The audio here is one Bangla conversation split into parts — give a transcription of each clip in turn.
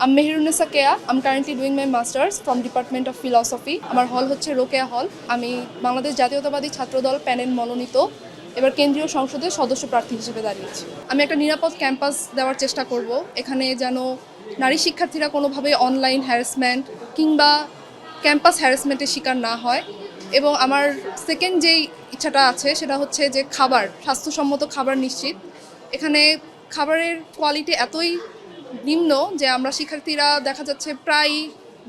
I'm Mehrunisa Kea. I'm currently doing my masters from Department of Philosophy. আমার হল হচ্ছে রোকেয়া হল। আমি বাংলাদেশ জাতীয়তাবাদী ছাত্রদল প্যানেল মনোনীত এবার কেন্দ্রীয় সংসদের সদস্য প্রার্থী হিসেবে দাঁড়িয়েছি। আমি একটা নিরাপদ ক্যাম্পাস দেওয়ার চেষ্টা করব, এখানে যেন নারী শিক্ষার্থীরা কোনোভাবে অনলাইন হ্যারাসমেন্ট কিংবা ক্যাম্পাস হ্যারাসমেন্টের শিকার না হয়। এবং আমার সেকেন্ড যেই ইচ্ছাটা আছে সেটা হচ্ছে যে স্বাস্থ্যসম্মত খাবার নিশ্চিত। এখানে খাবারের কোয়ালিটি এতই নিম্ন যে আমরা শিক্ষার্থীরা দেখা যাচ্ছে প্রায়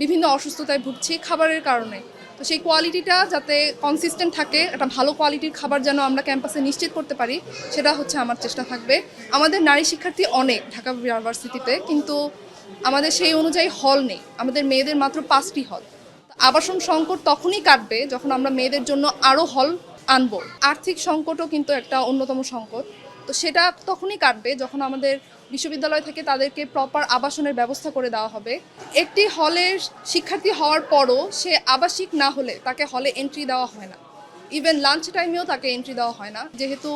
বিভিন্ন অসুস্থতায় ভুগছি খাবারের কারণে। তো সেই কোয়ালিটিটা যাতে কনসিস্টেন্ট থাকে, একটা ভালো কোয়ালিটির খাবার যেন আমরা ক্যাম্পাসে নিশ্চিত করতে পারি, সেটা হচ্ছে আমার চেষ্টা থাকবে। আমাদের নারী শিক্ষার্থী অনেক ঢাকা ইউনিভার্সিটিতে, কিন্তু আমাদের সেই অনুযায়ী হল নেই। আমাদের মেয়েদের মাত্র 5টি হল। আবাসন সংকট তখনই কাটবে যখন আমরা মেয়েদের জন্য আরও হল আনবো। আর্থিক সংকটও কিন্তু একটা অন্যতম সংকট। তো সেটা তখনই কাটবে যখন আমাদের বিশ্ববিদ্যালয় থেকে তাদেরকে প্রপার আবাসনের ব্যবস্থা করে দেওয়া হবে। একটি হলের শিক্ষার্থী হওয়ার পরও সে আবাসিক না হলে তাকে হলে এন্ট্রি দেওয়া হয় না, ইভেন লাঞ্চ টাইমেও তাকে এন্ট্রি দেওয়া হয় না। যেহেতু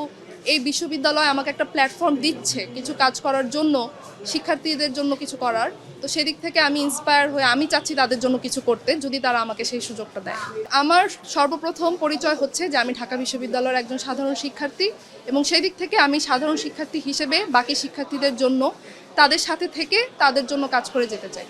এই বিশ্ববিদ্যালয় আমাকে একটা প্ল্যাটফর্ম দিচ্ছে কিছু কাজ করার জন্য, শিক্ষার্থীদের জন্য কিছু করার, তো সেদিক থেকে আমি ইন্সপায়ার হয়ে আমি চাচ্ছি তাদের জন্য কিছু করতে, যদি তারা আমাকে সেই সুযোগটা দেয়। আমার সর্বপ্রথম পরিচয় হচ্ছে যে আমি ঢাকা বিশ্ববিদ্যালয়ের একজন সাধারণ শিক্ষার্থী, এবং সেই দিক থেকে আমি সাধারণ শিক্ষার্থী হিসেবে বাকি শিক্ষার্থীদের জন্য তাদের সাথে থেকে তাদের জন্য কাজ করে যেতে চাই।